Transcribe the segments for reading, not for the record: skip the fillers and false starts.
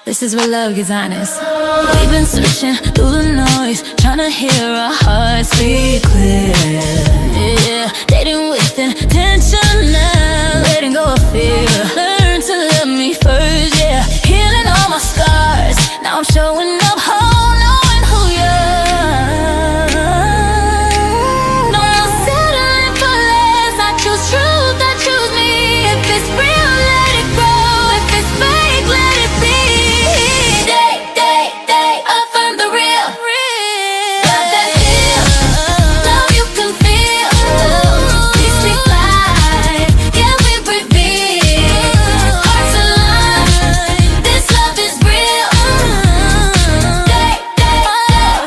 This is where love gets honest. We've been searching through the noise, trying to hear our hearts speak clear. Yeah, dating with intention now, letting go of fear. Learn to love me first, yeah. Healing all my scars. Now I'm showing up whole, knowing who you are. No more settling for less. I choose truth, I choose me. If it's real, let it grow. If it's fake, let it be. Affirm the real. Love that feels, love you can feel. We speak life, yeah, we reveal. Hearts align, this love is real.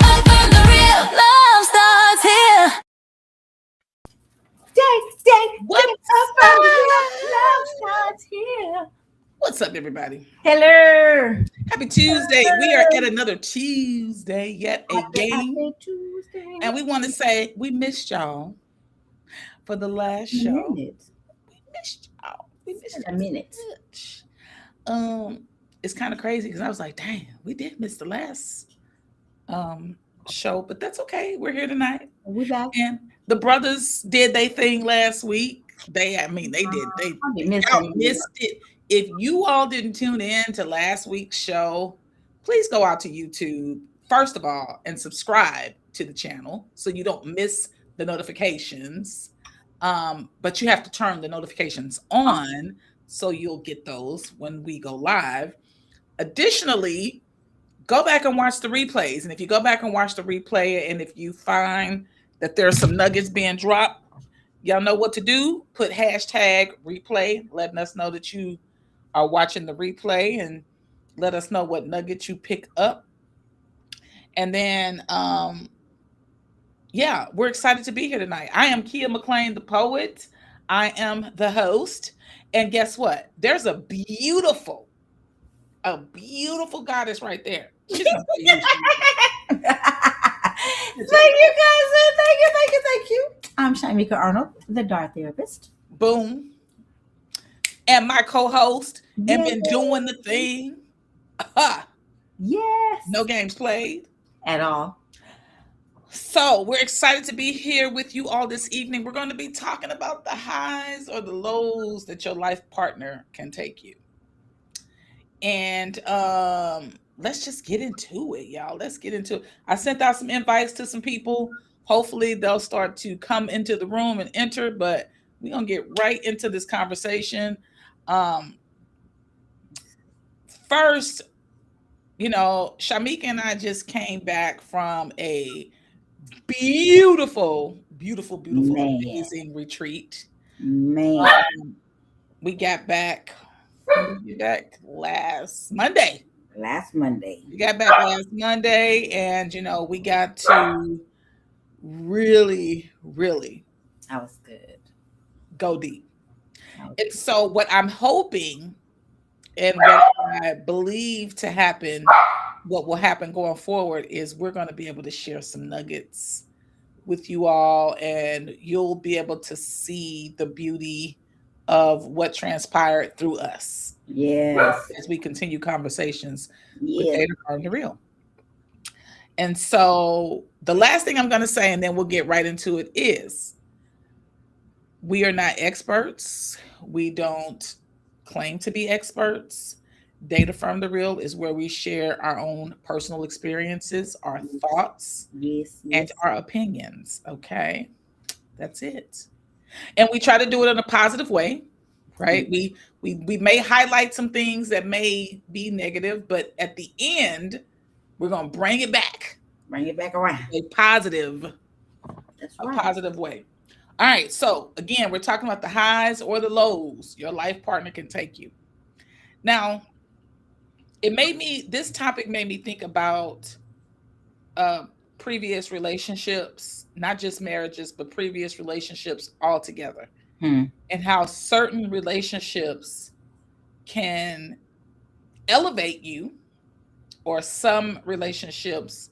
Affirm the real. Love starts here. Affirm the real. Love starts here. What's up, everybody? Hello. Happy Tuesday. We are at another Tuesday yet again. Happy Tuesday. And we want to say we missed y'all for the last show. We missed y'all. We missed a minute. It's kind of crazy because I was like, dang, we did miss the last show, but that's okay. We're here tonight. We back. And the brothers did their thing last week. They did. Y'all missed it. If you all didn't tune in to last week's show, please go out to YouTube, first of all, and subscribe to the channel so you don't miss the notifications. But you have to turn the notifications on so you'll get those when we go live. Additionally, go back and watch the replays. And if you go back and watch the replay, and if you find that there's some nuggets being dropped, y'all know what to do. Put hashtag replay, letting us know that you are watching the replay, and let us know what nuggets you pick up. And then, we're excited to be here tonight. I am Kia McLean, the poet. I am the host. And guess what? There's a beautiful goddess right there. She's Thank you, guys. Thank you. I'm Shamika Arnold, the Dart Therapist. Boom. And my co-host, and been doing the thing. Yes. No games played. At all. So we're excited to be here with you all this evening. We're going to be talking about the highs or the lows that your life partner can take you. And let's just get into it, y'all. Let's get into it. I sent out some invites to some people. Hopefully they'll start to come into the room and enter, but we're going to get right into this conversation. First, Shamika and I just came back from a beautiful, amazing retreat. Man. We got back last Monday. We got back last Monday, and we got to really That was good. go deep. And so what I'm hoping and what I believe to happen, what will happen going forward, is we're going to be able to share some nuggets with you all, and you'll be able to see the beauty of what transpired through us. Yes. As we continue conversations with Affirm the Real. And so the last thing I'm going to say, and then we'll get right into it, is we are not experts. We don't claim to be experts. Affirm the Real is where we share our own personal experiences, our thoughts, and our opinions. Okay, that's it. And we try to do it in a positive way, right? We may highlight some things that may be negative, but at the end, we're gonna bring it back around. A positive, That's a right. positive way. All right. So again, we're talking about the highs or the lows your life partner can take you. Now, this topic made me think about previous relationships, not just marriages, but previous relationships altogether, and how certain relationships can elevate you, or some relationships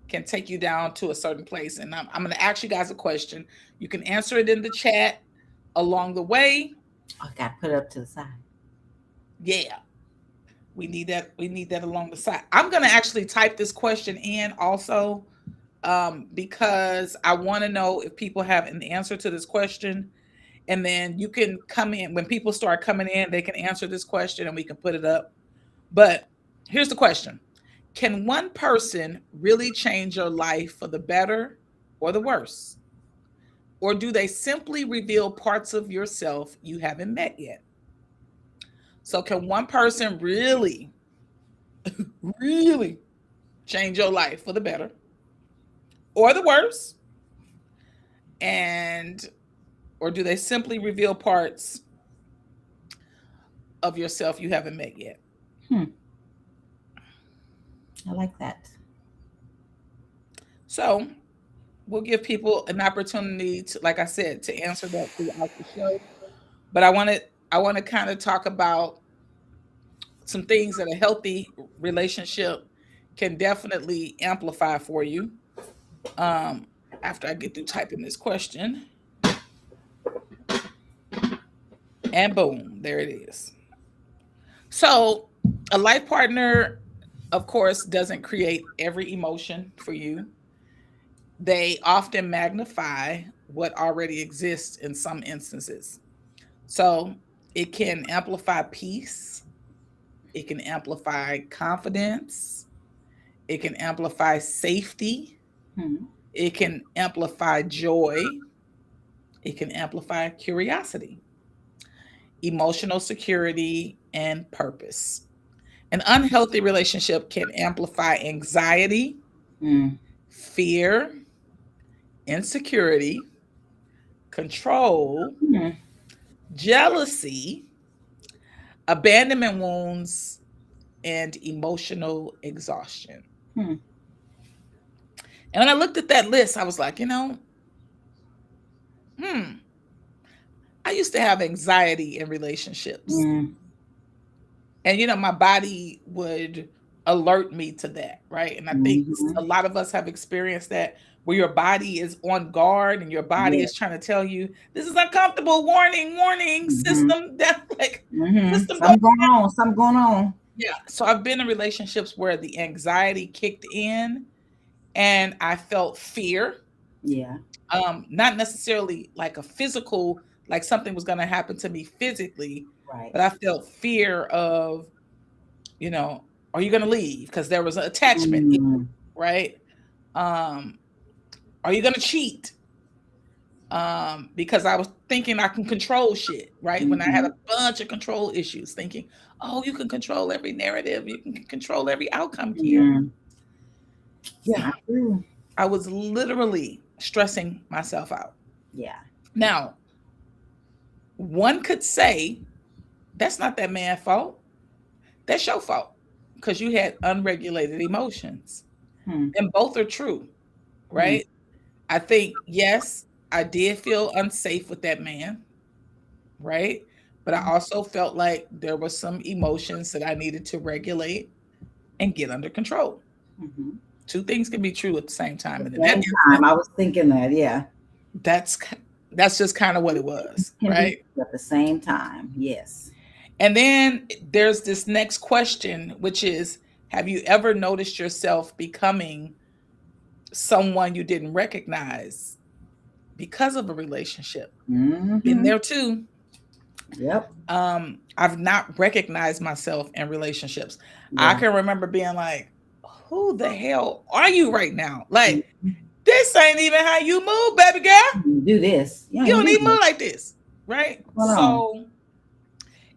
can take you down to a certain place. And I'm going to ask you guys a question. You can answer it in the chat along the way. I got to put it up to the side. Yeah. We need that. We need that along the side. I'm going to actually type this question in also, because I want to know if people have an answer to this question. And then you can come in when people start coming in, they can answer this question and we can put it up. But here's the question. Can one person really change your life for the better or the worse? Or do they simply reveal parts of yourself you haven't met yet? So can one person really, really change your life for the better or the worse? Or do they simply reveal parts of yourself you haven't met yet? I like that. So we'll give people an opportunity to, like I said, to answer that throughout the show. But I want to kind of talk about some things that a healthy relationship can definitely amplify for you. After I get through typing this question. And boom, there it is. So a life partner, of course, doesn't create every emotion for you. They often magnify what already exists in some instances. So it can amplify peace. It can amplify confidence. It can amplify safety. It can amplify joy. It can amplify curiosity, emotional security, and purpose. An unhealthy relationship can amplify anxiety, fear, insecurity, control, jealousy, abandonment wounds, and emotional exhaustion. And when I looked at that list, I was like, I used to have anxiety in relationships. And, my body would alert me to that, right? And I think a lot of us have experienced that, where your body is on guard and your body is trying to tell you, this is uncomfortable, warning, system, that system something going on. Yeah. So I've been in relationships where the anxiety kicked in and I felt fear. Yeah. Not necessarily like a physical, like something was going to happen to me physically, right? But I felt fear of, are you going to leave? Because there was an attachment, right? Are you going to cheat? Because I was thinking I can control shit, right? When I had a bunch of control issues, thinking, oh, you can control every narrative, you can control every outcome here. Yeah, I was literally stressing myself out. Yeah. Now, one could say that's not that man's fault. That's your fault because you had unregulated emotions. And both are true, right? I think, yes, I did feel unsafe with that man, right? But I also felt like there were some emotions that I needed to regulate and get under control. Two things can be true at the same time. And at that time, I was thinking that, yeah. That's just kind of what it was, right? At the same time, yes. And then there's this next question, which is, have you ever noticed yourself becoming someone you didn't recognize because of a relationship? Been there too. Yep. I've not recognized myself in relationships. Yeah. I can remember being like, who the hell are you right now? Like, this ain't even how you move, baby girl. You do this. You don't even move like this, right? So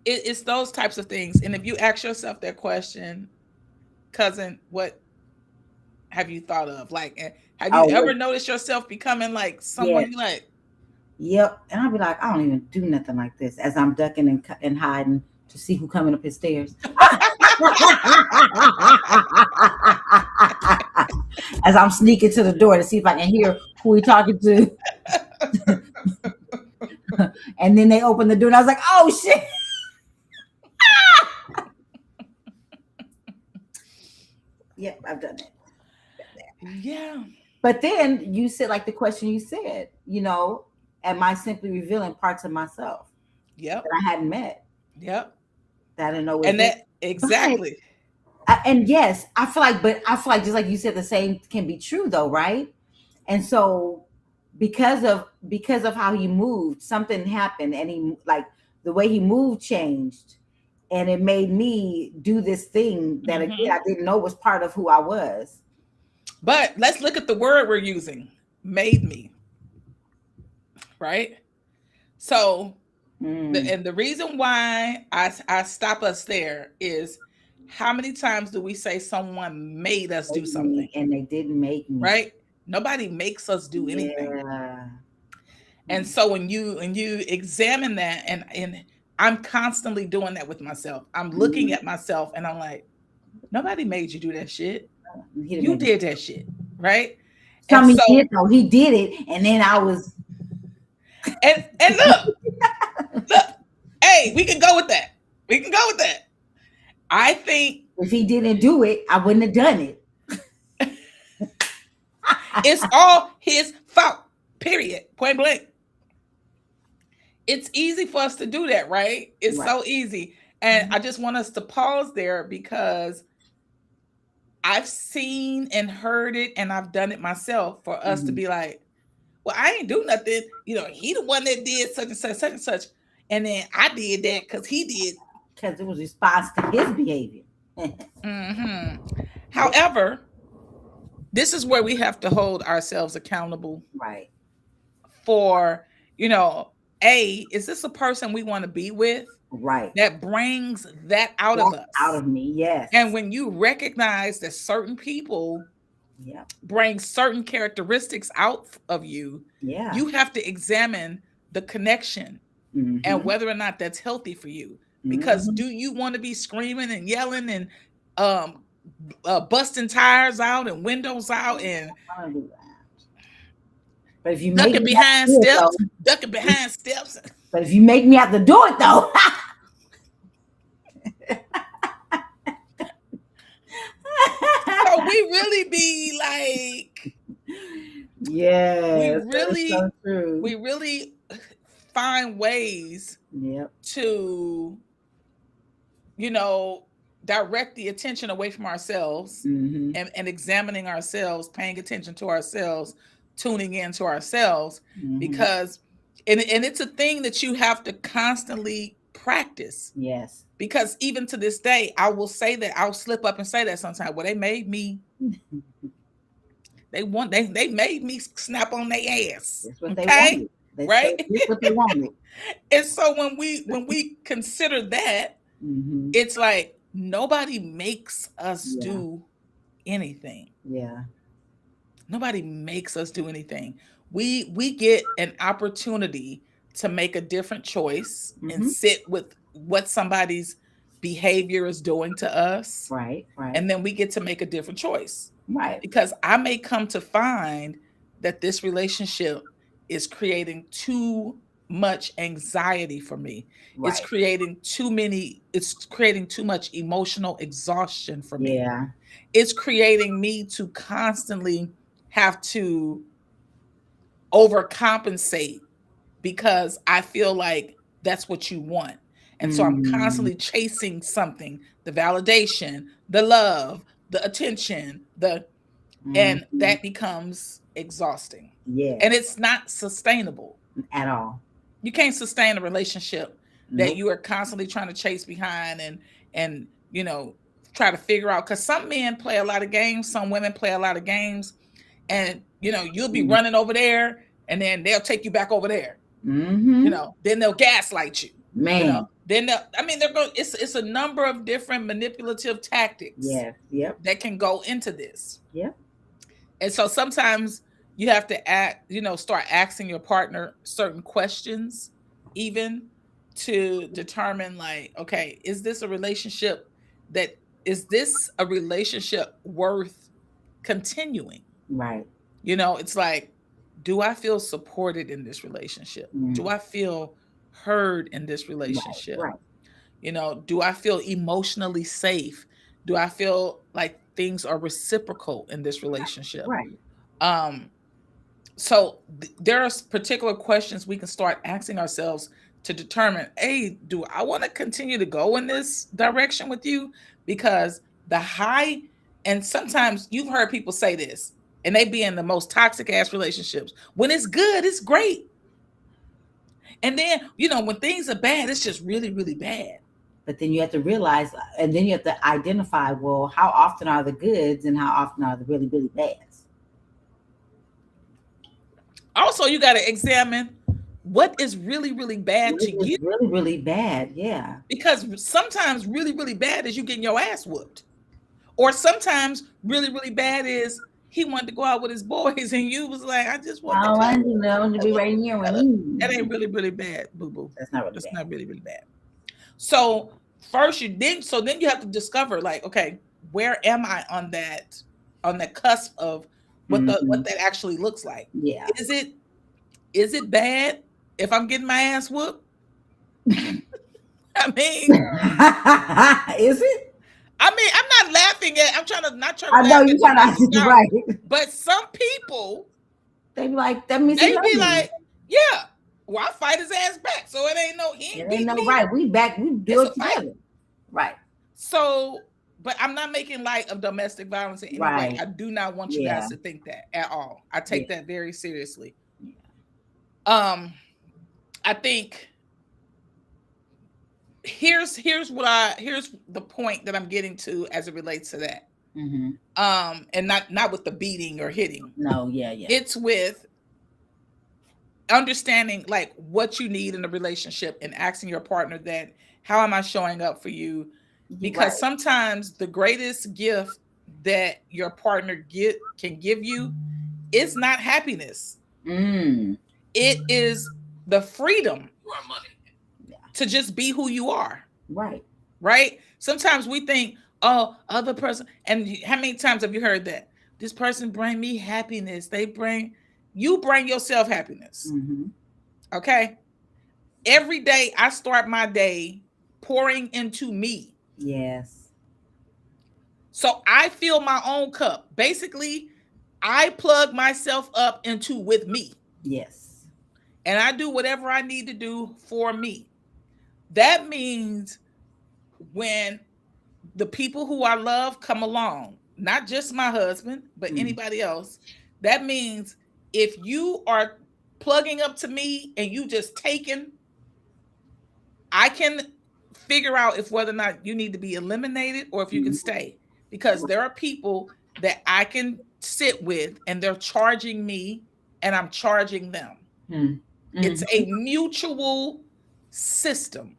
it's those types of things. And if you ask yourself that question, cousin, what have you thought of? Like, have you ever noticed yourself becoming like someone you like? Yep. And I'll be like, I don't even do nothing like this as I'm ducking and hiding to see who coming up his stairs. As I'm sneaking to the door to see if I can hear who he talking to. And then they open the door and I was like, oh shit. Yep, I've done it. Yeah. But then you said, like the question you said, am I simply revealing parts of myself? Yep. That I hadn't met? Yep. that I didn't know was And there. that exactly. And yes, I feel like just like you said, the same can be true though, right? And so because of how he moved, something happened, and he like the way he moved changed, and it made me do this thing that again I didn't know was part of who I was. But let's look at the word we're using. Made me. Right? So and the reason why I stop us there is how many times do we say someone made us do something? And they didn't make me. Right? Nobody makes us do anything. Yeah. And so when you examine that, and I'm constantly doing that with myself. I'm looking at myself and I'm like, nobody made you do that shit. You did that shit, right? Something he did though. He did it, and then I was. And look, hey, we can go with that. We can go with that. I think if he didn't do it, I wouldn't have done it. It's all his fault. Period. Point blank. It's easy for us to do that, right? It's so easy. And I just want us to pause there because I've seen and heard it, and I've done it myself for us to be like, well, I ain't do nothing. You know, he the one that did such and such, such and such. And then I did that because he did. Because it was response to his behavior. However, this is where we have to hold ourselves accountable. Right. For, you know, is this a person we want to be with? Right. That brings that out of us. Out of me, yes. And when you recognize that certain people bring certain characteristics out of you, you have to examine the connection and whether or not that's healthy for you. Because do you want to be screaming and yelling and busting tires out and windows out and but if you ducking behind steps, ducking behind steps. But if you make me have to do it though. So we really be like, we really find ways to, you know, direct the attention away from ourselves and examining ourselves, paying attention to ourselves, tuning into ourselves, because and it's a thing that you have to constantly practice. Yes. Because even to this day, I will say that I'll slip up and say that sometimes. Well, they made me. They made me snap on their ass. That's what they wanted. Right? That's what they wanted. And so when we consider that, it's like nobody makes us do anything. Yeah. Nobody makes us do anything. We get an opportunity to make a different choice and sit with what somebody's behavior is doing to us. Right. And then we get to make a different choice. Right. Because I may come to find that this relationship is creating too much anxiety for me. Right. It's creating too much emotional exhaustion for me. Yeah. It's creating me to constantly have to overcompensate because I feel like that's what you want. And so I'm constantly chasing something, the validation, the love, the attention, and that becomes exhausting. Yeah. And it's not sustainable at all. You can't sustain a relationship that you are constantly trying to chase behind and you know, try to figure out, because some men play a lot of games, some women play a lot of games, and you know, you'll be running over there and then they'll take you back over there. You know, then they'll gaslight you. Man. You know, then they're going. It's a number of different manipulative tactics. That can go into this. And so sometimes you have to start asking your partner certain questions, even to determine like, okay, is this a relationship worth continuing? Right. You know, it's like, do I feel supported in this relationship? Do I feel heard in this relationship? Right. You know, do I feel emotionally safe? Do I feel like things are reciprocal in this relationship? Right. So there are particular questions we can start asking ourselves to determine, hey, do I want to continue to go in this direction with you? Because the high, and sometimes you've heard people say this, and they be in the most toxic ass relationships. When it's good, it's great. And then, when things are bad, it's just really, really bad. But then you have to realize, and then you have to identify, well, how often are the goods and how often are the really, really bads? Also, you got to examine what is really, really bad to you. Really, really bad, yeah. Because sometimes really, really bad is you getting your ass whooped. Or sometimes really, really bad is he wanted to go out with his boys and you was like, I just want to be right here with me. That ain't really, really bad, boo-boo. That's not really That's bad. not really, really bad. So first then you have to discover, like, okay, where am I on the cusp of what that actually looks like? Yeah. Is it bad if I'm getting my ass whooped? I mean, is it? I mean, I'm not laughing at. I'm trying to not try to. I know you're trying to right. But some people, they be like, that means they be like, yeah, well, I fight his ass back, so it ain't no. He ain't no right. We back. We do it together. Right. So, but I'm not making light of domestic violence in any way. I do not want you guys to think that at all. I take that very seriously. Yeah. I think. Here's the point that I'm getting to as it relates to that. Mm-hmm. And not with the beating or hitting. No, yeah. It's with understanding like what you need in a relationship and asking your partner that, how am I showing up for you? Because sometimes the greatest gift that your partner can give you is not happiness. It is the freedom to just be who you are. Right. Sometimes we think, oh, other person. And how many times have you heard that? This person bring me happiness. You bring yourself happiness. Mm-hmm. Okay. Every day I start my day pouring into me. Yes. So I fill my own cup. Basically, I plug myself up with me. Yes. And I do whatever I need to do for me. That means when the people who I love come along, not just my husband, but anybody else, that means if you are plugging up to me and you just taking, I can figure out if whether or not you need to be eliminated or if you can stay. Because there are people that I can sit with and they're charging me and I'm charging them. It's a mutual system.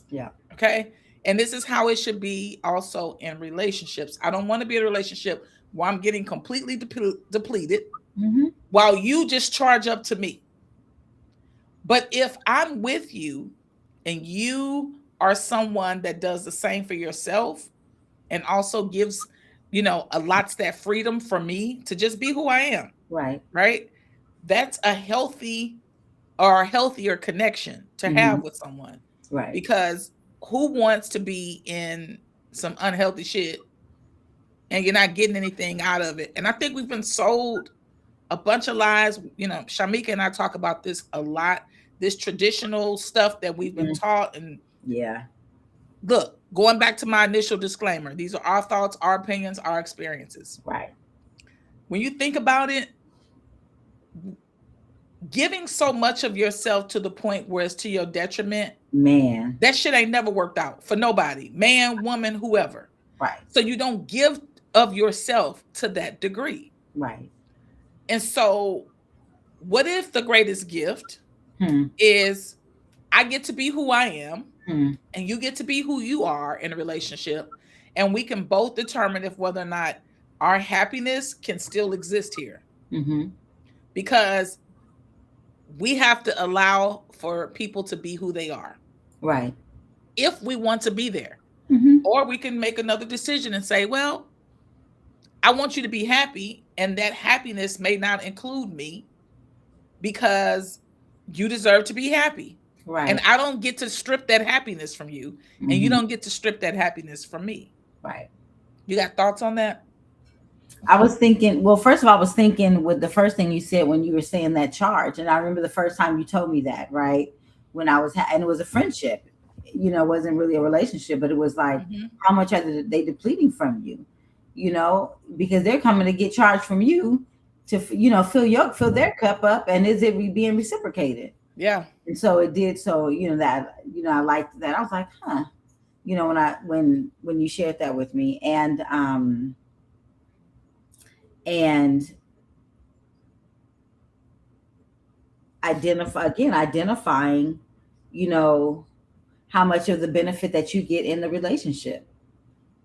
Yeah. Okay. And this is how it should be also in relationships. I don't want to be in a relationship where I'm getting completely depleted while you just charge up to me. But if I'm with you and you are someone that does the same for yourself and also gives, allots that freedom for me to just be who I am. Right. That's a healthy or a healthier connection to have with someone. Right. Because who wants to be in some unhealthy shit and you're not getting anything out of it? And I think we've been sold a bunch of lies. Shamika and I talk about this a lot, this traditional stuff that we've been taught. And look, going back to my initial disclaimer, these are our thoughts, our opinions, our experiences. Right. When you think about it, giving so much of yourself to the point where it's to your detriment, man, that shit ain't never worked out for nobody, man, woman, whoever. Right. So you don't give of yourself to that degree. Right. And so what if the greatest gift is I get to be who I am and you get to be who you are in a relationship, and we can both determine if whether or not our happiness can still exist here. Because we have to allow for people to be who they are. Right. If we want to be there. Or we can make another decision and say, well, I want you to be happy, and that happiness may not include me because you deserve to be happy. Right. And I don't get to strip that happiness from you, and you don't get to strip that happiness from me. Right. You got thoughts on that? I was thinking, well, first of all, I was thinking with the first thing you said when you were saying that charge. And I remember the first time you told me that, right? when I was, and it was a friendship. It wasn't really a relationship, but it was like, how much are they depleting from you? Because they're coming to get charged from you to, fill their cup up, and is it being reciprocated? Yeah. And so it did. So I liked that. I was like, huh. When you shared that with me, and identifying, how much of the benefit that you get in the relationship,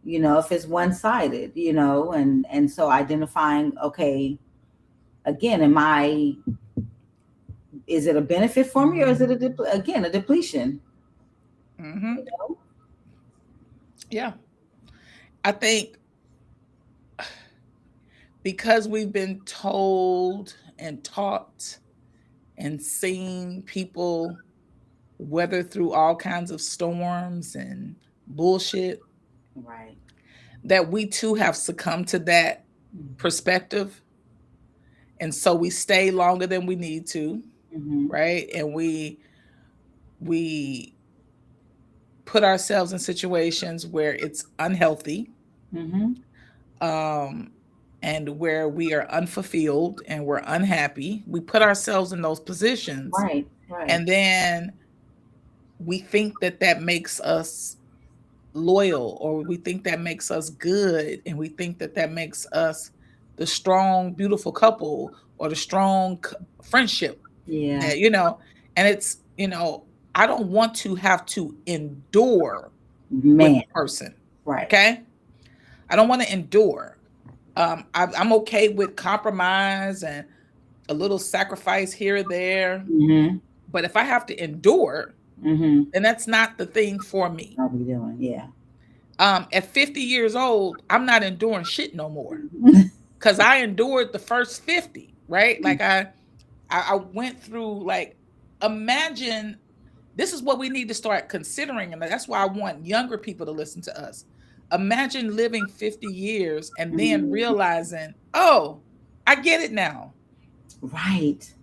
if it's one-sided, and so identifying, okay, again, is it a benefit for me, or is it a depletion? Yeah. I think because we've been told and taught and seen people weather through all kinds of storms and bullshit, right, that we too have succumbed to that perspective. And so we stay longer than we need to, right? And we put ourselves in situations where it's unhealthy, and where we are unfulfilled and we're unhappy. We put ourselves in those positions, right. And then we think that makes us loyal, or we think that makes us good, and we think that makes us the strong, beautiful couple, or the strong friendship. Yeah. And it's, I don't want to have to endure with a person. Right. Okay. I don't want to endure. I'm okay with compromise and a little sacrifice here or there. But if I have to endure, then that's not the thing for me. I'll be doing, yeah. At 50 years old, I'm not enduring shit no more, because I endured the first 50, right? Like I went through, like, imagine, this is what we need to start considering, and that's why I want younger people to listen to us. Imagine living 50 years and then realizing, oh, I get it now. Right.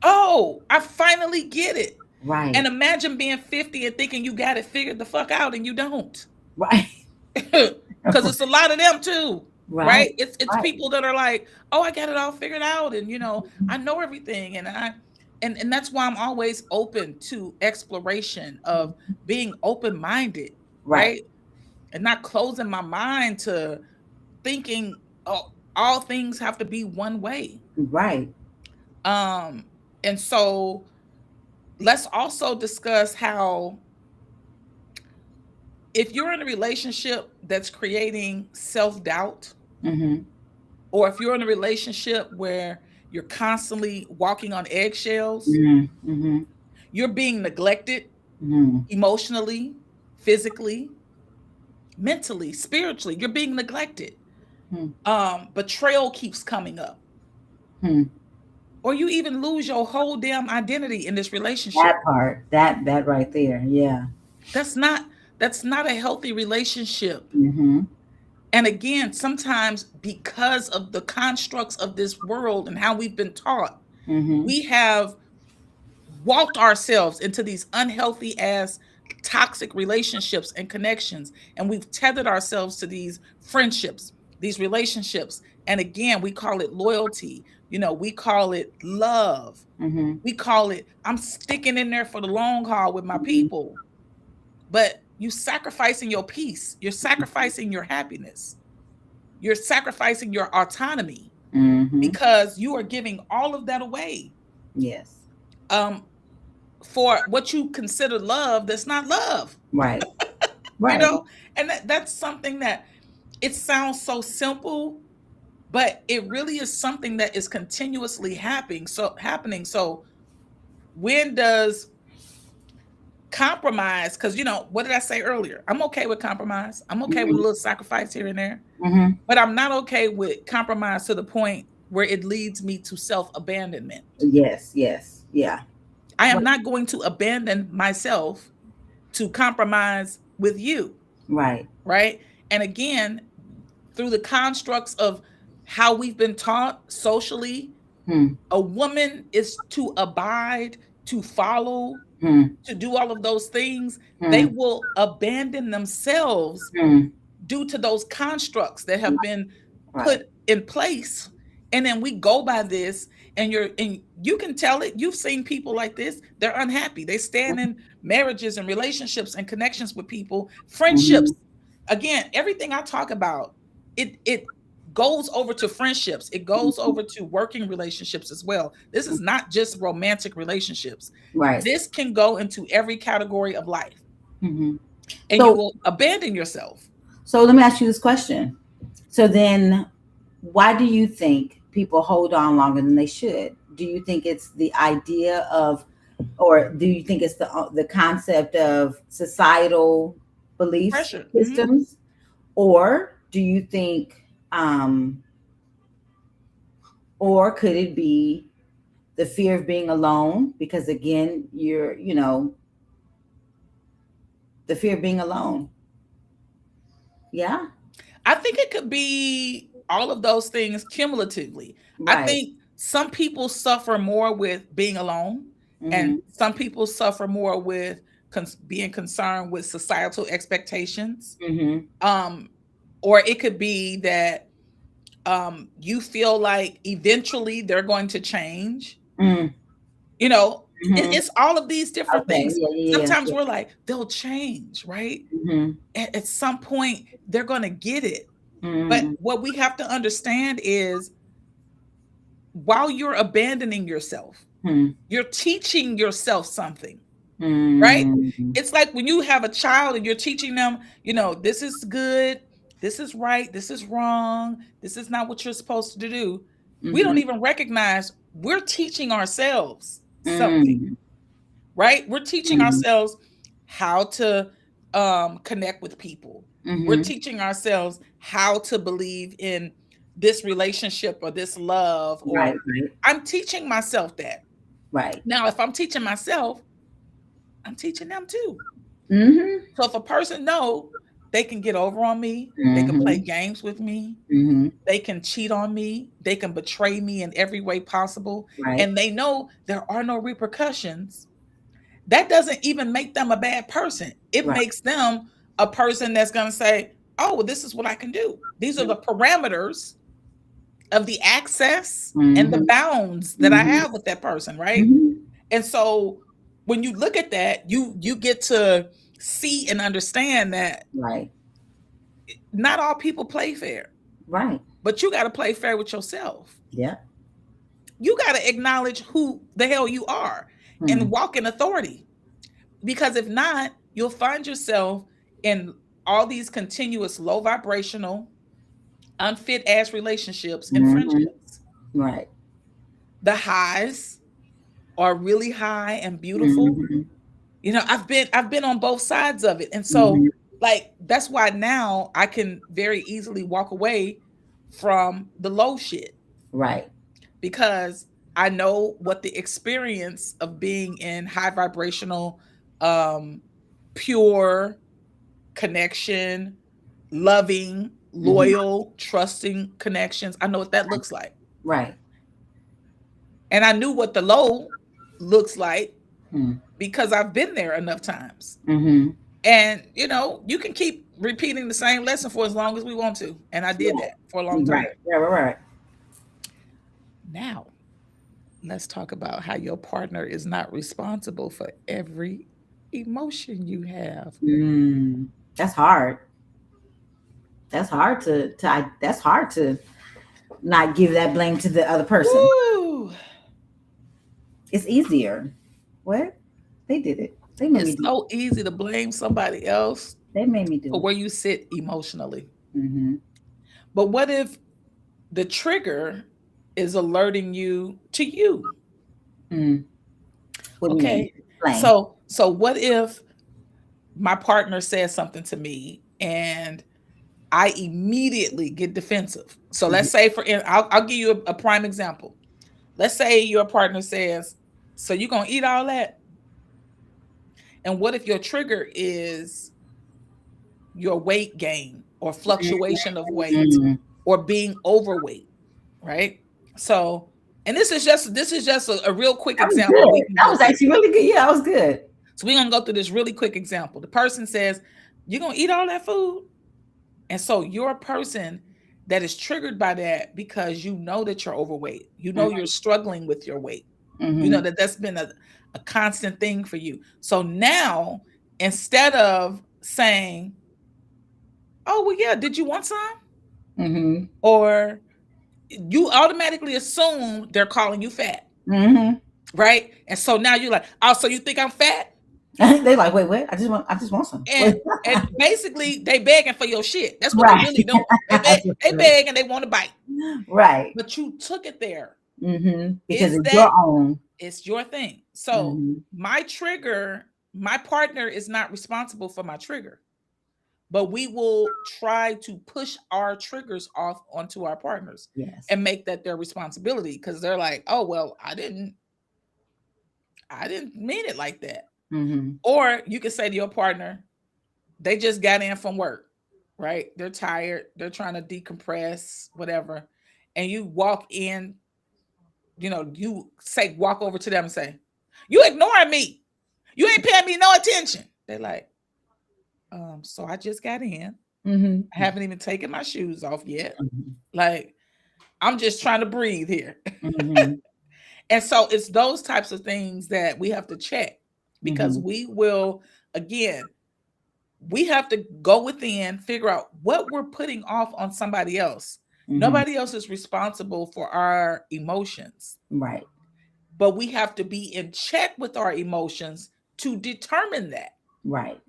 Oh, I finally get it. Right. And imagine being 50 and thinking you got it figured the fuck out, and you don't. Right. Because it's a lot of them too. Right? It's right. people that are like, oh, I got it all figured out, and I know everything, and that's why I'm always open to exploration, of being open-minded, right? And not closing my mind to thinking, oh, all things have to be one way. Right. And so let's also discuss how, if you're in a relationship that's creating self-doubt, or if you're in a relationship where you're constantly walking on eggshells, you're being neglected emotionally, physically, mentally, spiritually, you're being neglected. Betrayal keeps coming up. Or you even lose your whole damn identity in this relationship. That part, that right there, yeah. That's not a healthy relationship. And again, sometimes because of the constructs of this world and how we've been taught, we have walked ourselves into these unhealthy ass toxic relationships and connections, and we've tethered ourselves to these friendships, these relationships, and again, we call it loyalty, we call it love, we call it, I'm sticking in there for the long haul with my people. But you sacrificing your peace, you're sacrificing your happiness, you're sacrificing your autonomy, because you are giving all of that away. Yes. For what you consider love, that's not love. Right. Right. And that's something that, it sounds so simple, but it really is something that is continuously happening. So when does compromise, because what did I say earlier? I'm okay with compromise. I'm okay with a little sacrifice here and there, but I'm not okay with compromise to the point where it leads me to self-abandonment. Yes, yeah. I am not going to abandon myself to compromise with you. Right. And again, through the constructs of how we've been taught socially, a woman is to abide to follow, mm, to do all of those things, they mm, will abandon themselves mm. due to those constructs that have been Right. put in place. And then we go by this, and you can tell it. You've seen people like this, they're unhappy. They stand in marriages and relationships and connections with people, Mm-hmm. friendships. Again, everything I talk about, it goes over to friendships. It goes over to working relationships as well. This is not just romantic relationships. Right. This can go into every category of life, Mm-hmm. and you So, will abandon yourself. so let me ask you this question. So then, why do you think people hold on longer than they should? Do you think it's the idea of, or do you think it's the concept of societal beliefs Pressure. systems, or do you think, um, or could it be the fear of being alone? Because again, the fear of being alone. Yeah. I think it could be all of those things cumulatively. I Right. think some people suffer more with being alone, Mm-hmm. and some people suffer more with being concerned with societal expectations. Mm-hmm. Um, or it could be that you feel like eventually they're going to change. Mm-hmm. You know, Mm-hmm. it's all of these different Okay. things. Yeah. Yeah. Yeah. Sometimes we're like, they'll change, right? Mm-hmm. At some point, they're going to get it. But Mm-hmm. what we have to understand is, while you're abandoning yourself, you're teaching yourself something, right? Mm-hmm. It's like when you have a child and you're teaching them, this is good, this is right, this is wrong, this is not what you're supposed to do. We don't Mm-hmm. even recognize we're teaching ourselves something, Mm-hmm. right? We're teaching Mm-hmm. ourselves how to connect with people. We're Mm-hmm. teaching ourselves how to believe in this relationship or this love, Right. or Right. I'm teaching myself that. Right. Now, if I'm teaching myself, I'm teaching them too. Mm-hmm. So if a person know they can get over on me, they can play Mm-hmm. games with me, Mm-hmm. they can cheat on me, they can betray me in every way possible, Right. and they know there are no repercussions, that doesn't even make them a bad person. It Right. makes them a person that's going to say, oh, well, this is what I can do. These are the parameters of the access and the Mm-hmm. bounds that I Mm-hmm. have with that person, right? Mm-hmm. And so when you look at that, you get to see and understand that Right. not all people play fair, Right. but you got to play fair with yourself. Yeah. You got to acknowledge who the hell you are Mm-hmm. and walk in authority. Because if not, you'll find yourself in all these continuous low vibrational, unfit ass relationships and Mm-hmm. friendships. Right. The highs are really high and beautiful. Mm-hmm. I've been on both sides of it. And so Mm-hmm. like that's why now I can very easily walk away from the low shit, Right. because I know what the experience of being in high vibrational, um, pure connection, loving, Mm-hmm. loyal, trusting connections. I know what that looks like. Right. And I knew what the low looks like Mm-hmm. because I've been there enough times. Mm-hmm. And you can keep repeating the same lesson for as long as we want to. And I did that for a long time. Right. Right. Now, let's talk about how your partner is not responsible for every emotion you have. Mm. That's hard. That's hard that's hard to not give that blame to the other person. Ooh, It's easier. What? They did it. They made me it's do so easy to blame somebody else it. They made me do for it. where you sit emotionally. Mm-hmm. But what if the trigger is alerting you to you? Mm. What do you mean? Okay. Explain. So what if my partner says something to me and I immediately get defensive? So let's say I'll give you a prime example. Let's say your partner says, so you're going to eat all that? And what if your trigger is your weight gain or fluctuation of weight Mm-hmm. or being overweight, right? So And this is just a real quick That was example. good. That was actually really good. Yeah, that was good. So we're gonna go through this really quick example. The person says, "You're gonna eat all that food," and so you're a person that is triggered by that because you know that you're overweight. You know you're struggling with your weight. You know that that's been a constant thing for you. So now, instead of saying, "Oh well, yeah, did you want some?" or you automatically assume they're calling you fat, right? And so now you're like, "Oh, so you think I'm fat?" They like, wait, what? I just want some. And basically, they begging for your shit. That's what they're really doing. They beg and they want to bite. Right. But you took it there. Because it's your own. It's your thing. So my trigger, my partner is not responsible for my trigger. But we will try to push our triggers off onto our partners and make that their responsibility, because they're like, "Oh, well, I didn't mean it like that." Or you could say to your partner, they just got in from work, right? They're tired. They're trying to decompress, whatever. And you walk in, you say, walk over to them and say, "You ignoring me. You ain't paying me no attention." They're like, so I just got in. I haven't even taken my shoes off yet. Like, I'm just trying to breathe here. And so it's those types of things that we have to check, because we will, again, we have to go within, figure out what we're putting off on somebody else. Nobody else is responsible for our emotions. Right. But we have to be in check with our emotions to determine that. Right.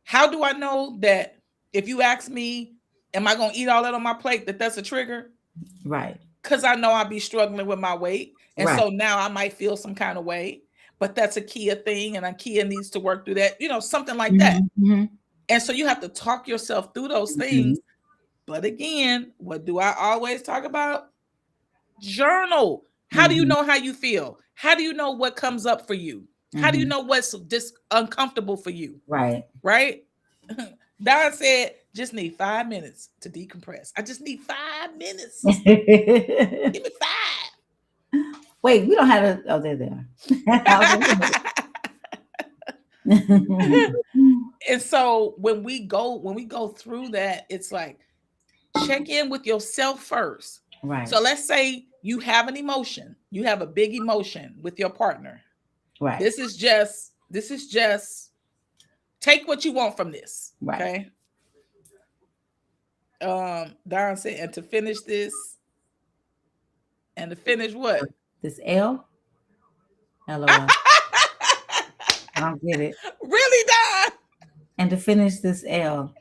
How do I know that if you ask me, am I going to eat all that on my plate, that's a trigger? Right. Because I know I'll be struggling with my weight. And so now I might feel some kind of way, but that's a Kia thing. And a Kia needs to work through that, something like that. And so you have to talk yourself through those things. But again, what do I always talk about? Journal. How do you know how you feel? How do you know what comes up for you? How do you know what's just uncomfortable for you? Right. Right? Don said, just need 5 minutes to decompress. I just need 5 minutes. Give me 5. Wait, we don't have a. Oh, there they are. And so when we go through that, it's like, check in with yourself first. Right. So let's say you have an emotion, you have a big emotion with your partner. Right. This is just take what you want from this. Right. Okay. Don said, and to finish this, and to finish what? This L? LOL. I don't get it. Really, Don? And to finish this L.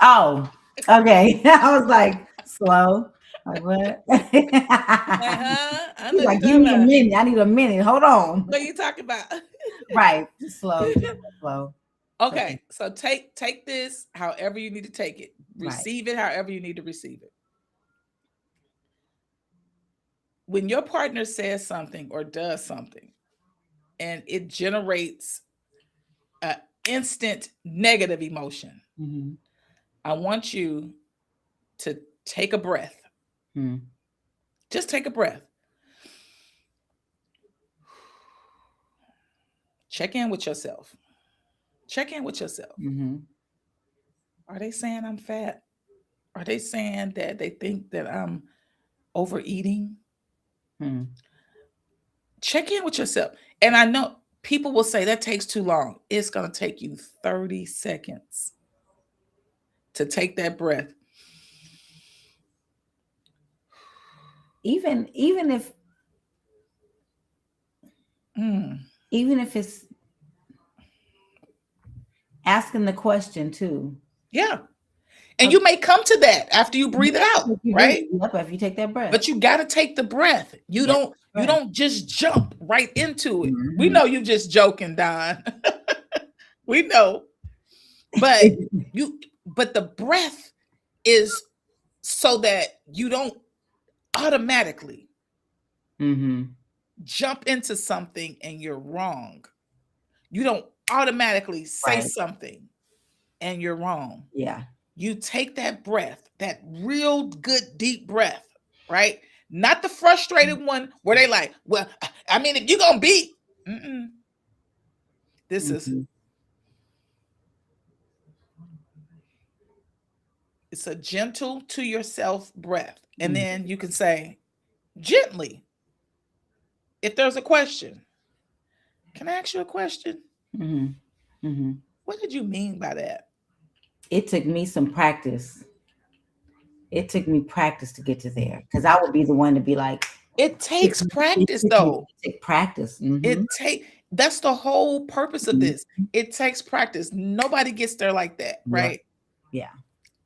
Oh, okay. I was like, slow. Like, what? He's like, give me a minute. I need a minute. Hold on. What are you talking about? Right. Just slow. Okay. So take this however you need to take it. Receive it however you need to receive it. When your partner says something or does something and it generates an instant negative emotion, I want you to take a breath. Just take a breath. Check in with yourself. Check in with yourself. Are they saying I'm fat? Are they saying that they think that I'm overeating? Check in with yourself. And I know people will say that takes too long. It's going to take you 30 seconds to take that breath. Even if it's asking the question too. Yeah. And you may come to that after you breathe it out, right? After you take that breath. But you got to take the breath. You don't just jump right into it. We know you just joking, Don. We know. But the breath is so that you don't automatically jump into something and you're wrong. You don't automatically say something and you're wrong. Yeah. You take that breath, that real good deep breath, right? Not the frustrated one where they like, well, I mean, if you're going to beat, this is, it's a gentle to yourself breath. And then you can say gently, if there's a question, can I ask you a question? What did you mean by that? It took me some practice. It took me practice to get to there, because I would be the one to be like, it takes practice though. It takes practice. That's the whole purpose of this. It takes practice. Nobody gets there like that, right? Yeah.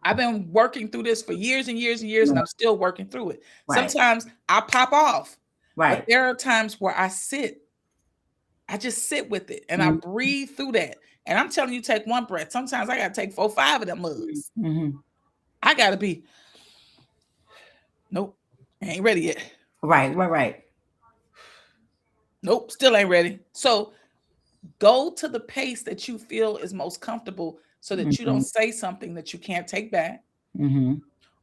I've been working through this for years and years and years, and I'm still working through it. Sometimes I pop off, but there are times where I just sit with it and I breathe through that. And I'm telling you, take one breath. Sometimes I got to take 4, 5 of them mugs. I got to be, nope, I ain't ready yet. Right. Nope, still ain't ready. So go to the pace that you feel is most comfortable, so that you don't say something that you can't take back,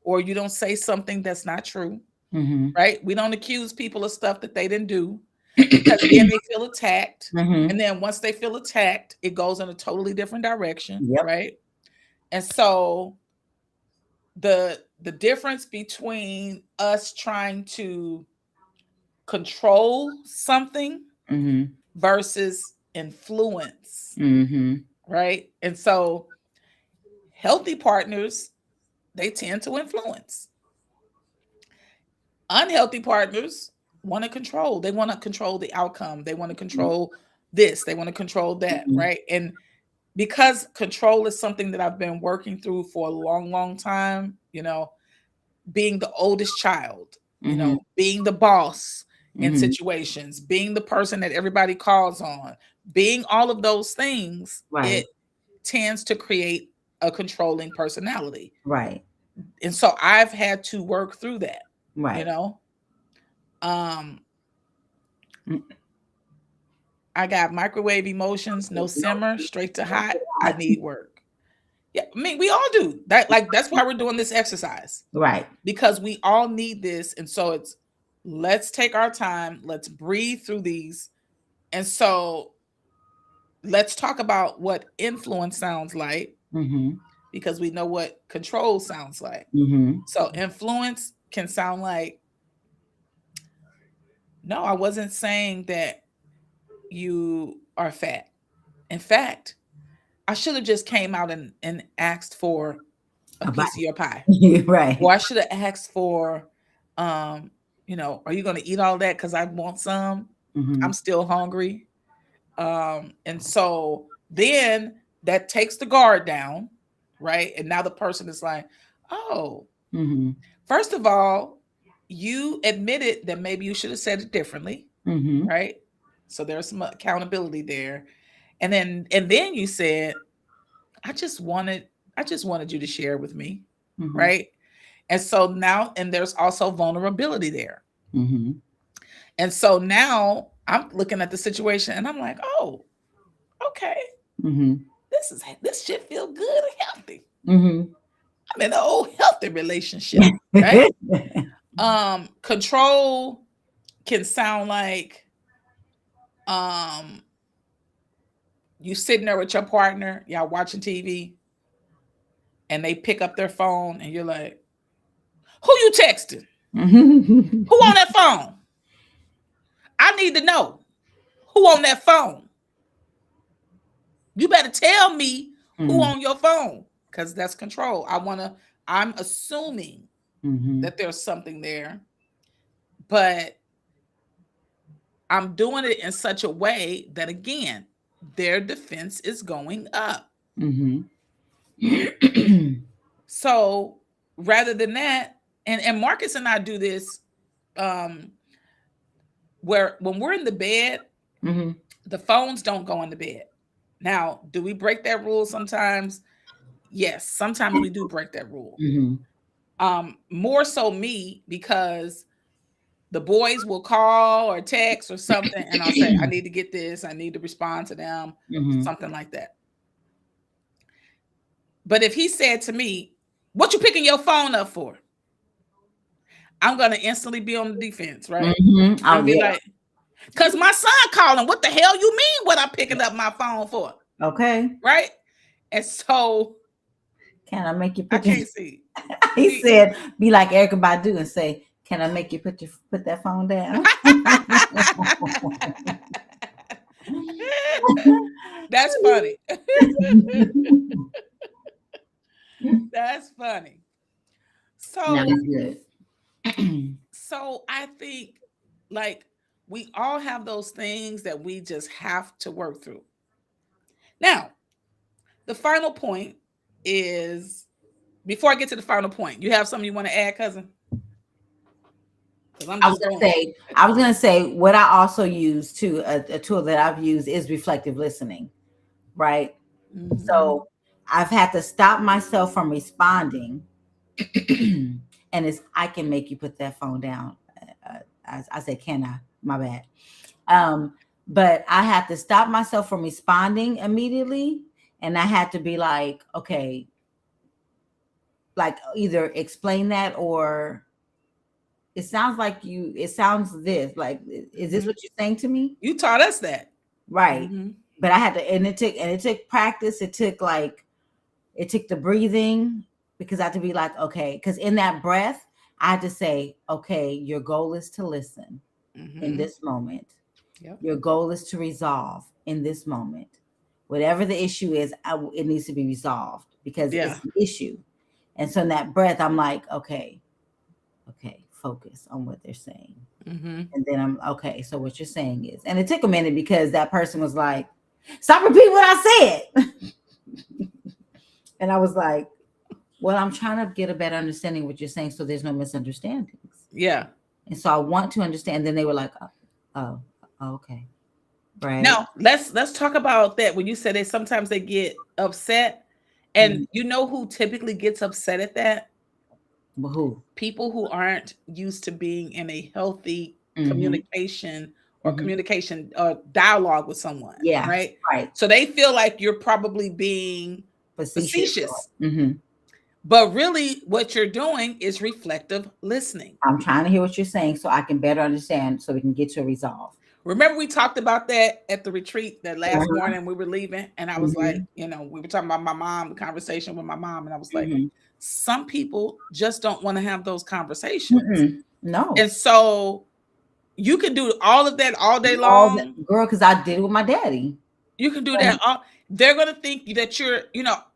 or you don't say something that's not true, right? We don't accuse people of stuff that they didn't do, because then they feel attacked. And then once they feel attacked, it goes in a totally different direction, right? And so the difference between us trying to control something versus influence, right? And so healthy partners, they tend to influence. Unhealthy partners want to control. They want to control the outcome. They want to control this. They want to control that, right? And because control is something that I've been working through for a long, long time, being the oldest child, being the boss in situations, being the person that everybody calls on, being all of those things, it tends to create a controlling personality. Right. And so I've had to work through that. Right. I got microwave emotions, no simmer, straight to hot. I need work. Yeah, I mean, we all do that. Like, that's why we're doing this exercise. Right. Because we all need this. And so let's take our time. Let's breathe through these. And so let's talk about what influence sounds like, because we know what control sounds like. So influence can sound like, no, I wasn't saying that you are fat. In fact, I should have just came out and asked for a piece of your pie. Right. Or I should have asked for, are you going to eat all that? Because I want some. I'm still hungry. And so then that takes the guard down, right? And now the person is like, oh, first of all, you admitted that maybe you should have said it differently, right? So there's some accountability there. And then you said, I just wanted you to share with me, right? And so now, and there's also vulnerability there. And so now I'm looking at the situation and I'm like, oh, okay. This shit feel good and healthy. I'm in an old healthy relationship, right? Control can sound like you sitting there with your partner, y'all watching TV, and they pick up their phone and you're like, who you texting? Who on that phone? I need to know who on that phone. You better tell me who on your phone, because that's control. I'm assuming that there's something there, but I'm doing it in such a way that, again, their defense is going up. So rather than that, and Marcus and I do this, where when we're in the bed, the phones don't go in the bed. Now, do we break that rule sometimes? Yes, sometimes we do break that rule. More so me, because the boys will call or text or something, and I'll say, I need to get this. I need to respond to them, something like that. But if he said to me, what you picking your phone up for? I'm gonna instantly be on the defense, right? Mm-hmm. I'm be like, because my son calling, what the hell you mean what I'm picking up my phone for? Okay. Right? And so can I make you I put your can't see. he said, be like Erykah Badu and say, can I make you put that phone down? That's funny. That's funny. So That's good. so I think like we all have those things that we just have to work through. Now, the final point is, before I get to the final point, you have something you want to add, cousin? I was gonna say what I also use too, a tool that I've used is reflective listening, right? Mm-hmm. So I've had to stop myself from responding, and it's I can make you put that phone down. I said, can I? My bad. But I had to stop myself from responding immediately, and I had to be like, okay, like either explain that or. It sounds like it sounds this, like, is this what you're saying to me? You taught us that. Right. Mm-hmm. But I had to, and it took practice. It took the breathing, because I had to be like, okay, because in that breath, I had to say, okay, your goal is to listen in this moment. Yep. Your goal is to resolve in this moment. Whatever the issue is, it needs to be resolved because it's an issue. And so in that breath, I'm like, okay, focus on what they're saying. Mm-hmm. And then I'm okay. So what you're saying is, and it took a minute because that person was like, stop repeating what I said. And I was like, well, I'm trying to get a better understanding of what you're saying, so there's no misunderstandings. Yeah. And so I want to understand. And then they were like, oh, okay. Right. Now let's talk about that. When you said that sometimes they get upset, and you know who typically gets upset at that? Who? People who aren't used to being in a healthy communication or communication dialogue with someone. Yeah. Right. Right. So they feel like you're probably being facetious. But really what you're doing is reflective listening. I'm trying to hear what you're saying so I can better understand, so we can get to a resolve. Remember we talked about that at the retreat that last morning we were leaving, and I was like, we were talking about my mom, the conversation with my mom, and I was like, some people just don't want to have those conversations. No. And so you can do all of that all day long. Girl, because I did it with my daddy. You can do that. They're going to think that you're,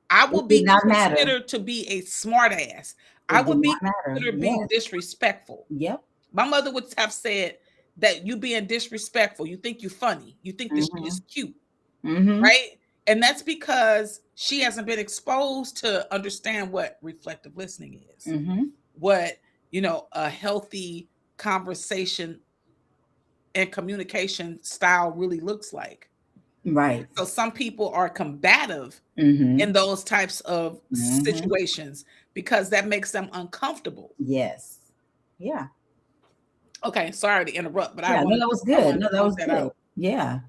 I will be considered to be a smart ass. I would be considered being disrespectful. Yep. My mother would have said that you being disrespectful. You think you're funny. You think this shit is cute. Right? And that's because she hasn't been exposed to understand what reflective listening is. What, a healthy conversation and communication style really looks like. Right. So some people are combative in those types of situations because that makes them uncomfortable. Yes. Yeah. Okay. Sorry to interrupt, but that was good. No, that was good. Yeah.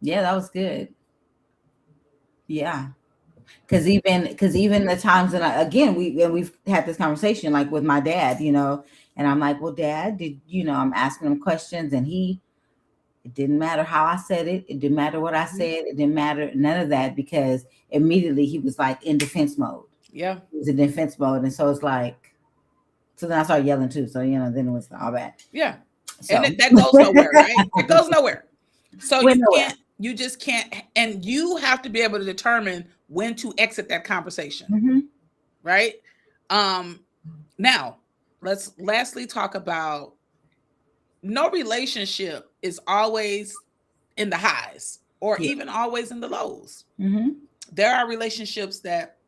Yeah, that was good. Yeah. Because even the times that we've had this conversation, like with my dad, and I'm like, well, Dad, I'm asking him questions, and it didn't matter how I said it. It didn't matter what I said. It didn't matter. None of that, because immediately he was like in defense mode. Yeah. He was in defense mode. And so it's like, so then I started yelling too. So, then it was all bad. Yeah. So. And that goes nowhere, right? It goes nowhere. So you just can't, and you have to be able to determine when to exit that conversation. Right. Now let's lastly talk about, no relationship is always in the highs or even always in the lows. There are relationships that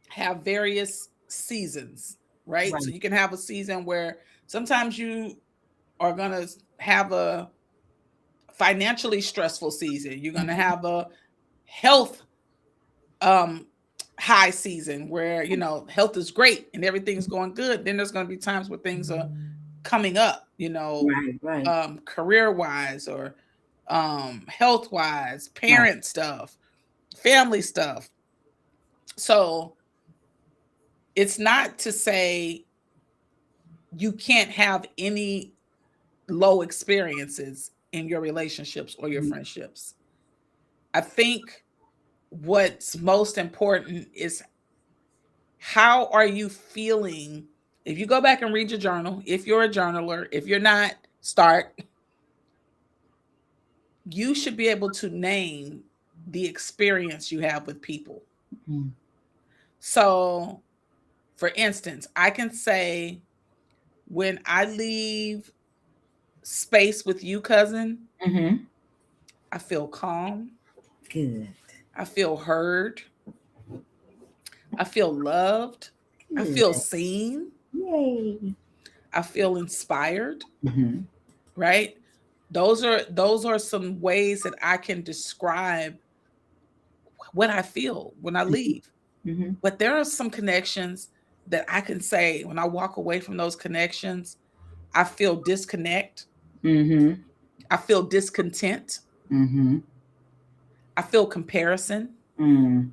have various seasons, right? So you can have a season where sometimes you are going to have a financially stressful season. You're going to have a health high season where, health is great and everything's going good. Then there's going to be times where things are coming up, career wise or health wise, parent stuff, family stuff. So it's not to say you can't have any low experiences in your relationships or your friendships. I think what's most important is how are you feeling? If you go back and read your journal, if you're a journaler, if you're not, start. You should be able to name the experience you have with people. Mm-hmm. So, for instance, I can say when I leave space with you, cousin, Mm-hmm. I feel calm. Good. I feel heard. I feel loved. I Good. feel seen. Yay. I feel inspired. Mm-hmm. Right? Those are some ways that I can describe what I feel when I leave. Mm-hmm. But there are some connections that I can say when I walk away from those connections, I feel disconnect. Mm-hmm. I feel discontent. Mm-hmm. I feel comparison. Mm-hmm.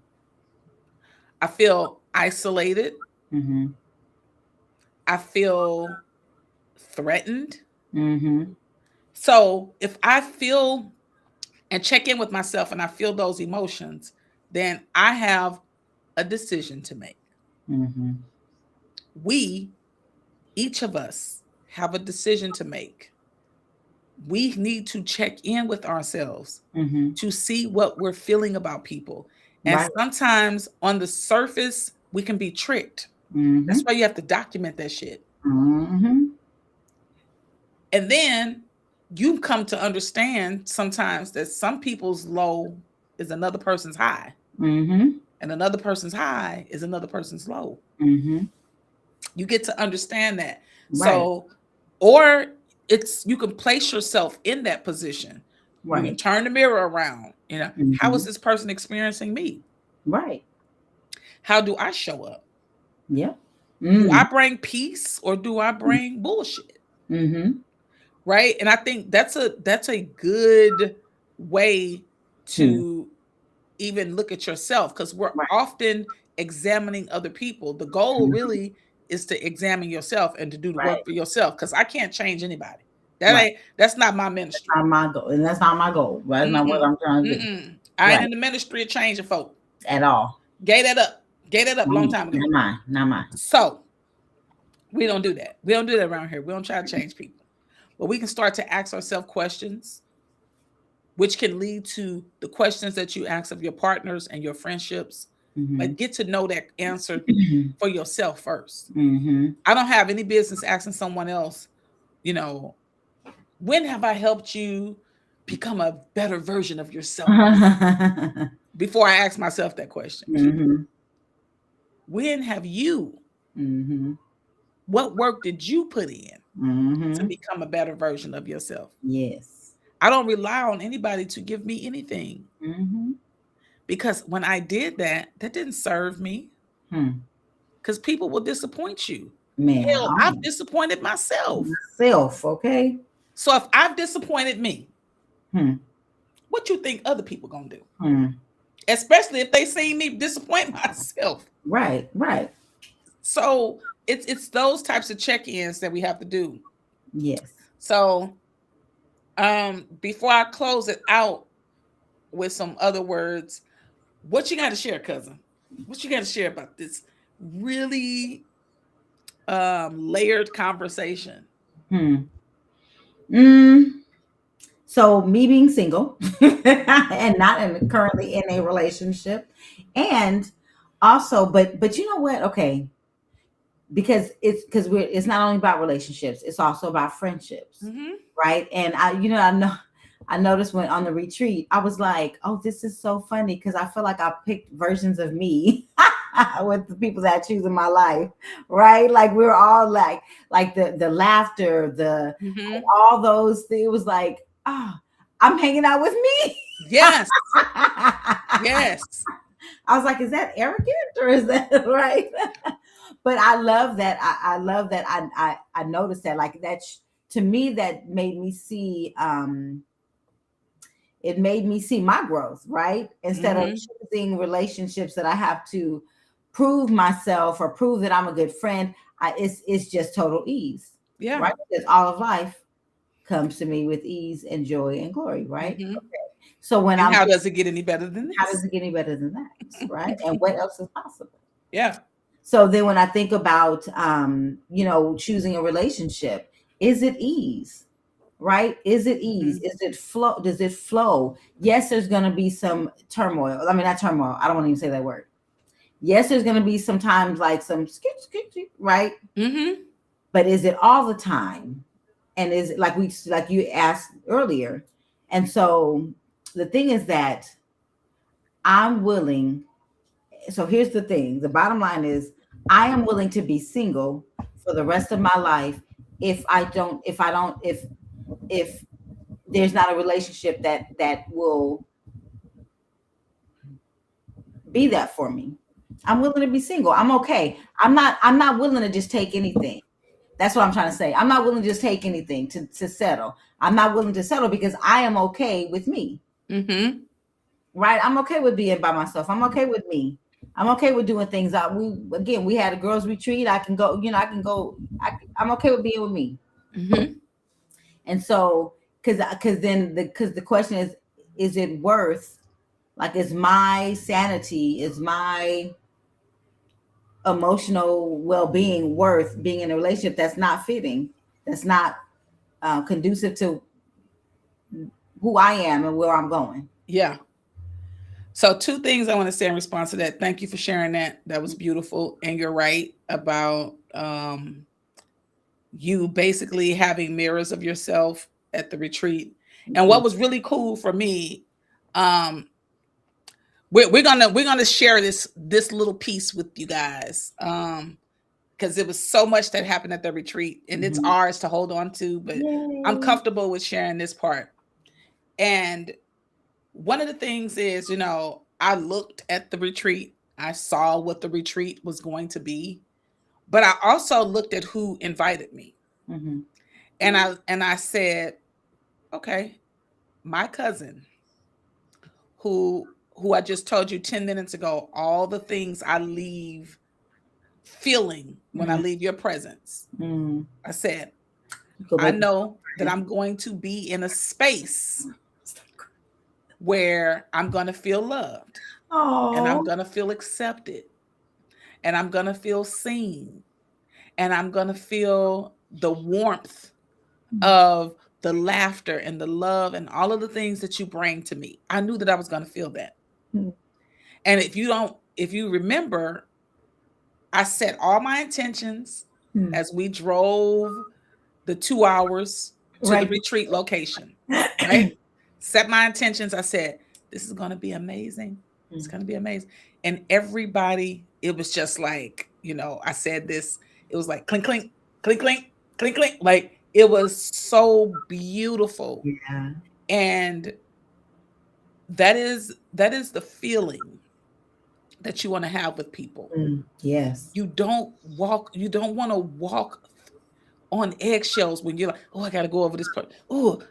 I feel isolated. Mm-hmm. I feel threatened. Mm-hmm. So if I feel and check in with myself and I feel those emotions, then I have a decision to make. Mm-hmm. We, each of us, have a decision to make. We need to check in with ourselves Mm-hmm. to see what we're feeling about people. And Right. sometimes on the surface, we can be tricked. Mm-hmm. That's why you have to document that shit. Mm-hmm. And then you come to understand sometimes that some people's low is another person's high, Mm-hmm. and another person's high is another person's low. Mm-hmm. You get to understand that. Right. So, or you can place yourself in that position. You can Right. turn the mirror around. How is Mm-hmm. this person experiencing me? Right. How do I show up? Yep. Do I Mm. bring peace or do I bring bullshit? Mm-hmm. Right? And I think that's a good way to even look at yourself, because we're Right. often examining other people. The goal Mhm. really is to examine yourself and to do the Right. work for yourself, because I can't change anybody. Right. That's not my ministry. Not my goal, and that's not my goal. That's not what Mm-mm. I'm trying to do. Mm-mm. I ain't Right. in the ministry of changing folk. At all. Gave that up. Gave that up a long time ago. Not mine. Not mine. So we don't do that. We don't do that around here. We don't try to change people. But we can start to ask ourselves questions, which can lead to the questions that you ask of your partners and your friendships. Mm-hmm. But get to know that answer for yourself first. Mm-hmm. I don't have any business asking someone else, when have I helped you become a better version of yourself? Before I ask myself that question. Mm-hmm. When have you, Mm-hmm. what work did you put in Mm-hmm. to become a better version of yourself? Yes. I don't rely on anybody to give me anything. Mm-hmm. Because when I did that didn't serve me. Because people will disappoint you. Man, Hell, I've disappointed myself. Okay. So if I've disappointed me, what you think other people gonna do? Especially if they see me disappoint myself. Right. So it's those types of check-ins that we have to do. Yes. So before I close it out with some other words, what you got to share, cousin? What you got to share about this really layered conversation? So me being single and not currently in a relationship, and also, but you know what? Okay, because it's not only about relationships; it's also about friendships, right? And I noticed when on the retreat, I was like, oh, this is so funny because I feel like I picked versions of me with the people that I choose in my life, right? Like we're all like the laughter, like all those things. It was like, I'm hanging out with me. Yes. Yes. I was like, is that arrogant or is that right? But I love that. I love that. I noticed that, like to me, that made me see, it made me see my growth, right? Instead of choosing relationships that I have to prove myself or prove that I'm a good friend, it's just total ease. Yeah. Right? Because all of life comes to me with ease and joy and glory, right? Mm-hmm. Okay. So when and how does it get any better than how does this? it get any better than that? Right? And what else is possible? Yeah. So then when I think about choosing a relationship, is it ease? Right? Is it ease? Mm-hmm. Is it flow? Does it flow? Yes, there's gonna be some turmoil. I mean, not turmoil. I don't want to even say that word. Yes, there's gonna be sometimes like some right? Mm-hmm. But is it all the time? And is it like you asked earlier? And so the thing is that I'm willing. So here's the thing. The bottom line is I am willing to be single for the rest of my life if there's not a relationship that will be that for me. I'm willing to be single. I'm okay. I'm not willing to just take anything. That's what I'm trying to say. I'm not willing to just take anything to settle. I'm not willing to settle because I am okay with me. Mm-hmm. Right? I'm okay with being by myself. I'm okay with me. I'm okay with doing things. We had a girls retreat. I can go. I can go. I'm okay with being with me. Mm-hmm. And so, because the question is it worth? Like, is my sanity, is my emotional well-being worth being in a relationship that's not fitting, that's not conducive to who I am and where I'm going? Yeah. So 2 things I want to say in response to that. Thank you for sharing that. That was beautiful. And you're right about you basically having mirrors of yourself at the retreat. And what was really cool for me, we're gonna share this little piece with you guys. Because it was so much that happened at the retreat and it's ours to hold on to, but Yay. I'm comfortable with sharing this part. And one of the things is, I looked at the retreat, I saw what the retreat was going to be, but I also looked at who invited me. Mm-hmm. And I said, okay, my cousin, who I just told you 10 minutes ago, all the things I leave feeling when I leave your presence. I said, I know that I'm going to be in a space where I'm going to feel loved. And I'm going to feel accepted. And I'm going to feel seen. And I'm going to feel the warmth of the laughter and the love and all of the things that you bring to me. I knew that I was going to feel that. And if you remember, I set all my intentions as we drove the 2 hours to the retreat location, right? Set my intentions. I said, this is going to be amazing. It's going to be amazing. And everybody, it was just like, I said this, it was like clink, clink, clink, clink, clink, clink. Like, it was so beautiful. Yeah. And that is the feeling that you want to have with people. Yes. You don't want to walk on eggshells when you're like, oh, I got to go over this part. Oh,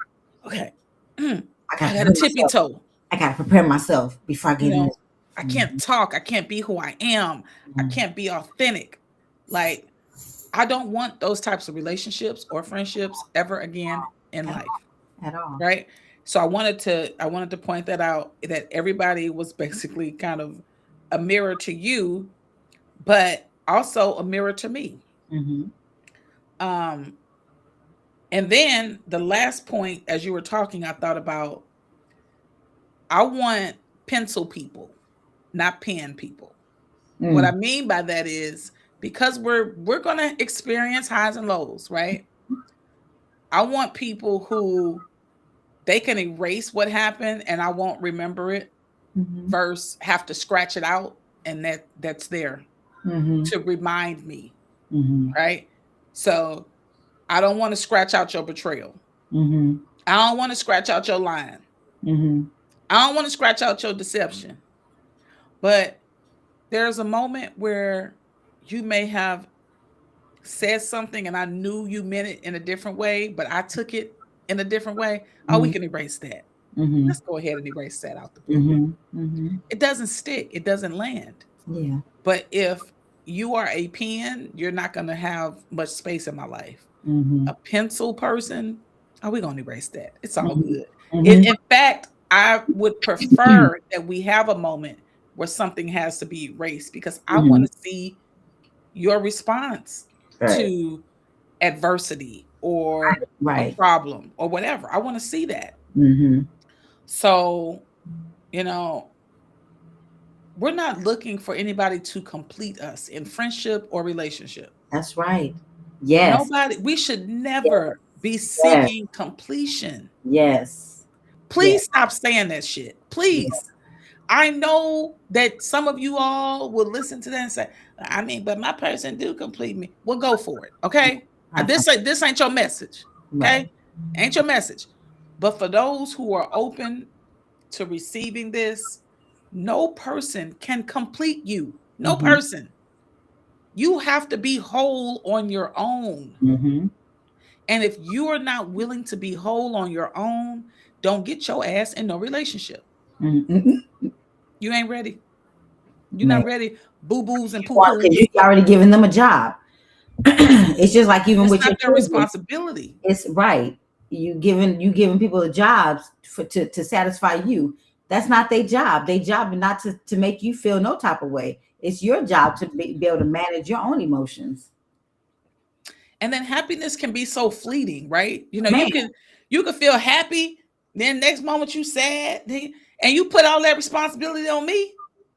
okay. I got a tippy toe. I got to prepare myself before I get in. I can't talk. I can't be who I am. I can't be authentic. Like, I don't want those types of relationships or friendships ever again in life. At all. Right? So I wanted to point that out, that everybody was basically kind of a mirror to you, but also a mirror to me. And then the last point, as you were talking, I thought about, I want pencil people, not pen people. What I mean by that is, because we're going to experience highs and lows, right? I want people who they can erase what happened and I won't remember it, versus have to scratch it out, and that's there to remind me, right? So I don't want to scratch out your betrayal. I don't want to scratch out your lying. I don't want to scratch out your deception. But there's a moment where you may have said something and I knew you meant it in a different way, but I took it in a different way. Oh, we can erase that. Let's go ahead and erase that out the book. It doesn't stick. It doesn't land. Yeah. But if you are a pen, you're not going to have much space in my life. Mm-hmm. A pencil person, we're going to erase that. It's all Mm-hmm. good. Mm-hmm. In fact, I would prefer that we have a moment where something has to be erased, because I Mm-hmm. want to see your response Right. to adversity or a Right. problem or whatever. I want to see that. Mm-hmm. So, you know, we're not looking for anybody to complete us in friendship or relationship. That's right. Yes. Nobody, we should Yes. never be Yes. seeking completion. Yes. Yes. Please stop saying that shit. Please. I know that some of you all will listen to that and say, I mean, but my person do complete me. Well, go for it. Okay. This ain't your message. Right. Okay. Ain't your message. But for those who are open to receiving this, no person can complete you. No Mm-hmm. person. You have to be whole on your own. Mm-hmm. And if you are not willing to be whole on your own, don't get your ass in no relationship. Mm-hmm. You ain't ready. You're Man. not ready. Boo-boos and Because poo-poos. you already given them a job. It's just like even It's with your not their children. responsibility. It's right. You giving people the jobs to satisfy you. That's not their job. Their job is not to make you feel no type of way. It's your job to be able to manage your own emotions. And then happiness can be so fleeting, right? You know, Man, you can feel happy, then next moment you sad, and you put all that responsibility on me.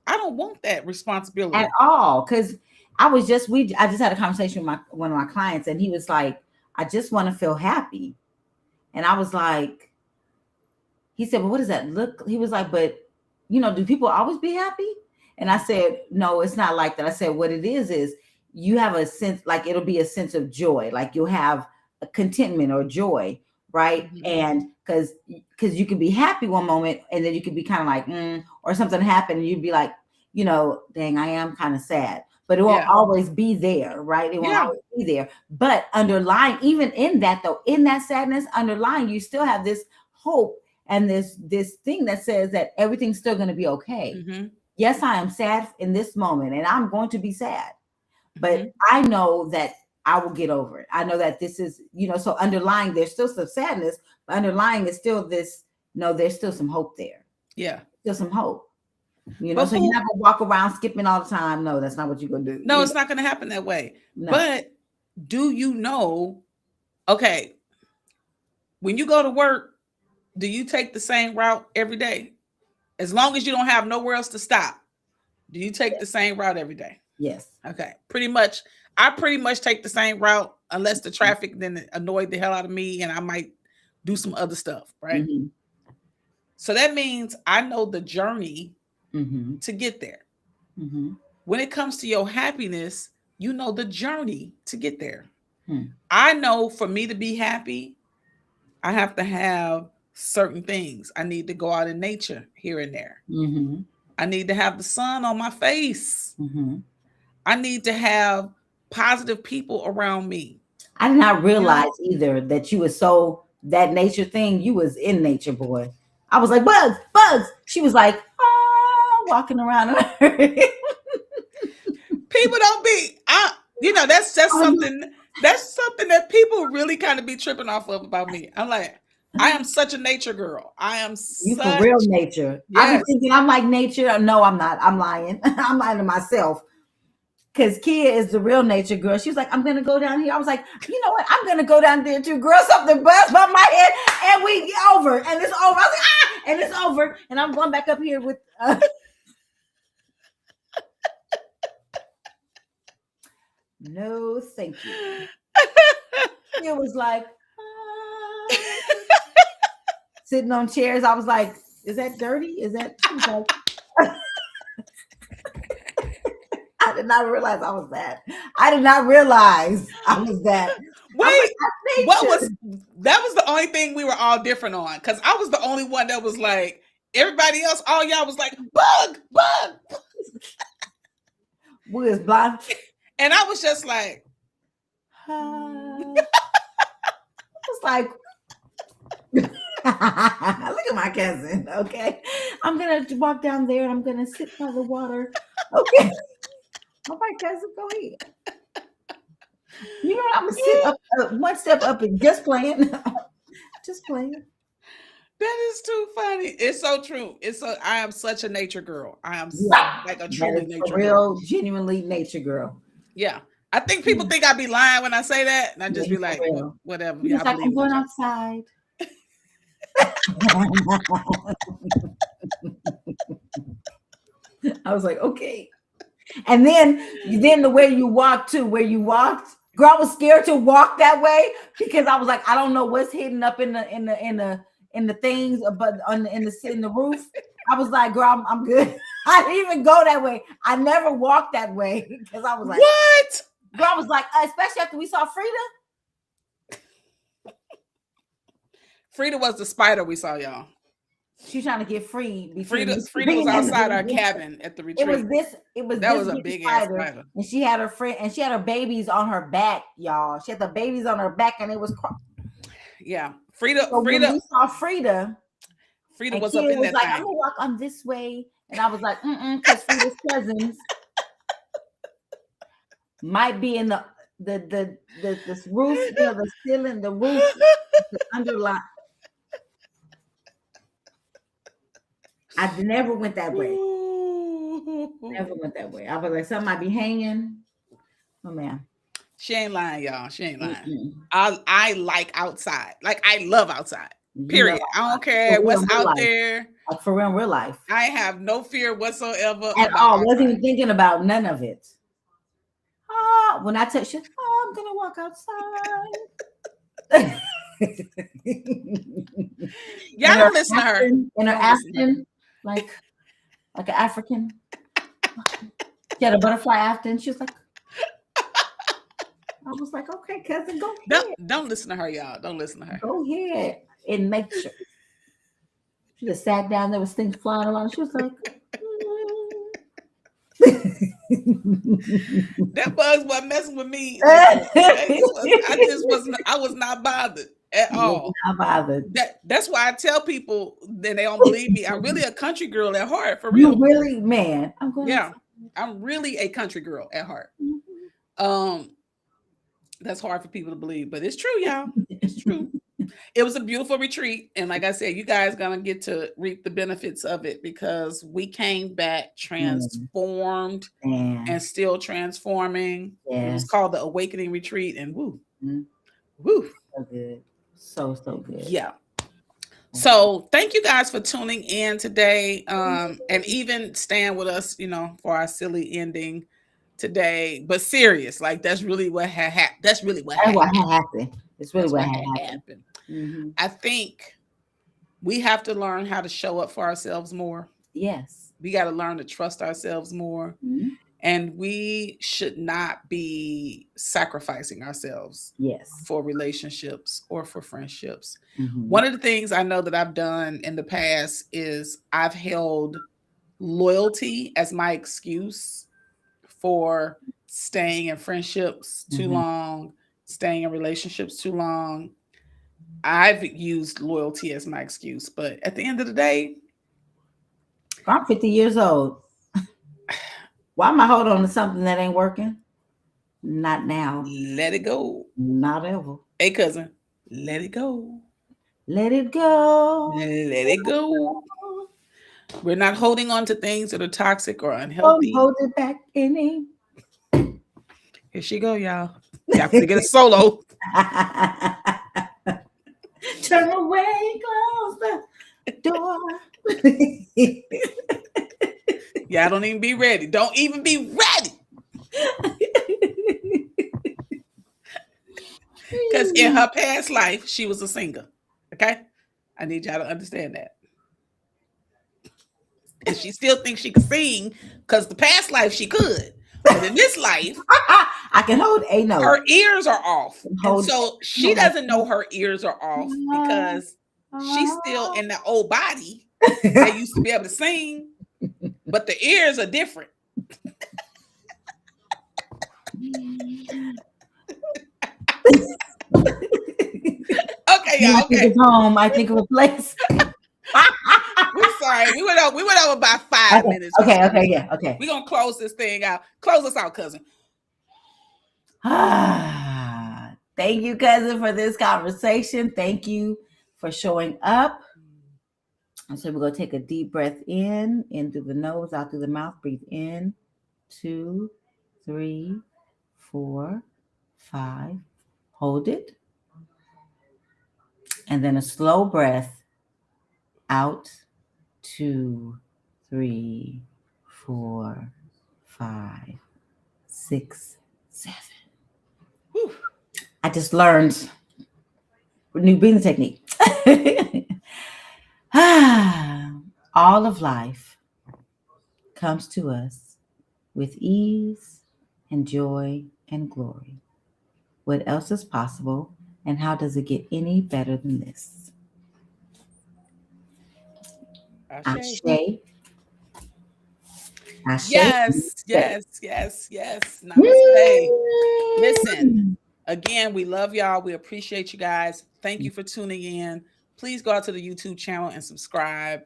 I don't want that at responsibility. all. Because I just had a conversation with one of my clients, and he was like, I just want to feel happy. And I was like, he said, well, what does that look? He was like, but do people always be happy? And I said, no, it's not like that. I said, what it is you have a sense, like it'll be a sense of joy, like you'll have a contentment or joy, right? Mm-hmm. And because you can be happy one moment, and then you can be kind of like, or something happened, and you'd be like, dang, I am kind of sad, but it won't always be there, right? It won't always be there. But underlying, even in that though, in that sadness, underlying, you still have this hope and this thing that says that everything's still going to be okay. Mm-hmm. Yes, I am sad in this moment, and I'm going to be sad, but Mm-hmm. I know that I will get over it. I know that this is, so underlying, there's still some sadness, but underlying is still this, there's still some hope there. Yeah. Still some hope. So you're not going to walk around skipping all the time. No, that's not what you're going to do. No, it's not going to happen that way. No. But do you know, okay, when you go to work, do you take the same route every day? As long as you don't have nowhere else to stop, do you take the same route every day? Yes. Okay. I pretty much take the same route, unless the traffic then annoyed the hell out of me and I might do some other stuff, right? Mm-hmm. So that means I know the journey Mm-hmm. to get there. Mm-hmm. When it comes to your happiness, you know the journey to get there. Mm-hmm. I know for me to be happy, I have to have certain things. I need to go out in nature here and there. Mm-hmm. I need to have the sun on my face. Mm-hmm. I need to have positive people around me. I did not realize either that you were so that nature thing. You was in nature, boy. I was like, bugs. She was like, walking around. People don't be, that's something. That's something that people really kind of be tripping off of about me. I'm like, I am such a nature girl. I am you for real nature. Yes. I be thinking I'm like nature. No, I'm not. I'm lying. I'm lying to myself. Because Kia is the real nature girl. She was like, I'm gonna go down here. I was like, you know what? I'm gonna go down there too. Girl, something buzzed on my head, and we get over, and it's over. I was like, and it's over, and I'm going back up here with. No, thank you. It was like sitting on chairs. I was like, is that dirty? Is that? I did not realize I was that. I did not realize I was that. Wait, that was the only thing we were all different on, because I was the only one that was like, everybody else, all y'all was like, bug. We was blind. And I was just like, it's like, look at my cousin. Okay, I'm gonna walk down there and I'm gonna sit by the water. Okay. All right, cousin, go ahead. You know, I'm gonna sit up one step up and just playing. Just playing. That is too funny. It's so true. I am such a nature girl. I am like a truly nature real, girl. genuinely nature girl. Yeah. I think people think I be lying when I say that. And I just be like, whatever. You're like, I'm going outside. I was like, okay. And then the way you walked too, where you walked, girl, I was scared to walk that way because I was like, I don't know what's hidden up in the things, but in the roof. I was like, girl, I'm good. I didn't even go that way. I never walked that way because I was like, what? Girl, I was like, especially after we saw Frida. Frida was the spider we saw, y'all. She's trying to get free. Frida was outside our cabin at the retreat. That was a big ass spider. And she had her friend, and she had her babies on her back, y'all. She had the babies on her back, and it was yeah. Frida. So when we saw Frida was up in that like, thing. I'm gonna walk on this way, and I was like, because Frida's cousins might be in the roof, you know, the ceiling, the roof, the underline. I never went that way. Never went that way. I was like, something might be hanging. Oh man. She ain't lying, y'all. She ain't lying. I like outside. Like I love outside. Period. I don't care what's out there. Like for real life. I have no fear whatsoever. At all. Wasn't even thinking about none of it. When I touch you, I'm gonna walk outside. Y'all don't listen to her. In her Afton, like an African. She had a butterfly Afton. She was like, I was like, okay, cousin, go ahead. Don't listen to her, y'all. Don't listen to her. Go ahead and make sure. She just sat down. There was things flying around. She was like, that bugs wasn't messing with me. I was not bothered at all. Not bothered. That's why I tell people that they don't believe me. I'm really a country girl at heart, for real. You really, man. I'm really a country girl at heart. That's hard for people to believe, but it's true, y'all. It's true. It was a beautiful retreat, and like I said, you guys gonna get to reap the benefits of it because we came back transformed and still transforming. It was called the Awakening Retreat, and woo. So good. So good. Yeah. So thank you guys for tuning in today, and even staying with us, for our silly ending today, but serious. Like that's really what happened. That's really what happened. It's really what happened. Mm-hmm. I think we have to learn how to show up for ourselves more. Yes. We got to learn to trust ourselves more. Mm-hmm. And we should not be sacrificing ourselves for relationships or for friendships. Mm-hmm. One of the things I know that I've done in the past is I've held loyalty as my excuse for staying in friendships too long, staying in relationships too long. I've used loyalty as my excuse, but at the end of the day, I'm 50 years old. Why am I holding on to something that ain't working? Not now. Let it go. Not ever. Hey, cousin, let it go. Let it go. Let it go. We're not holding on to things that are toxic or unhealthy. Don't hold it back any. Here she go, y'all. You have to get a solo. Turn away, close the door. Y'all don't even be ready. Don't even be ready. Because in her past life, she was a singer. Okay? I need y'all to understand that. And she still thinks she could sing because the past life she could. But in this life, I can hold a note. Her ears are off. And so she doesn't know her ears are off because she's still in the old body that used to be able to sing, but the ears are different. Okay, y'all. Okay. Home. I think of a place. We're sorry. We went over by 5 minutes. Okay, yeah, okay. We're gonna close this thing out. Close us out, cousin. Thank you, cousin, for this conversation. Thank you for showing up. And so we're going to take a deep breath in through the nose, out through the mouth. Breathe in, 2, 3, 4, 5. Hold it. And then a slow breath out, 2, 3, 4, 5, 6, 7. Whew. I just learned a new breathing technique. All of life comes to us with ease and joy and glory. What else is possible, and how does it get any better than this? Ashe. Ashe. Yes. Namaste. Listen, again, we love y'all. We appreciate you guys. Thank you for tuning in. Please go out to the YouTube channel and subscribe.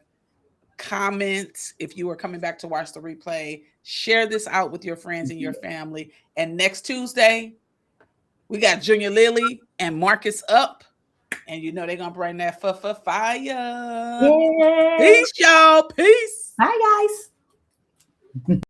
Comment if you are coming back to watch the replay. Share this out with your friends and your family. And next Tuesday, we got Junior Lily and Marcus up. And you know they're going to bring that fire. Yeah. Peace, y'all. Peace. Bye, guys.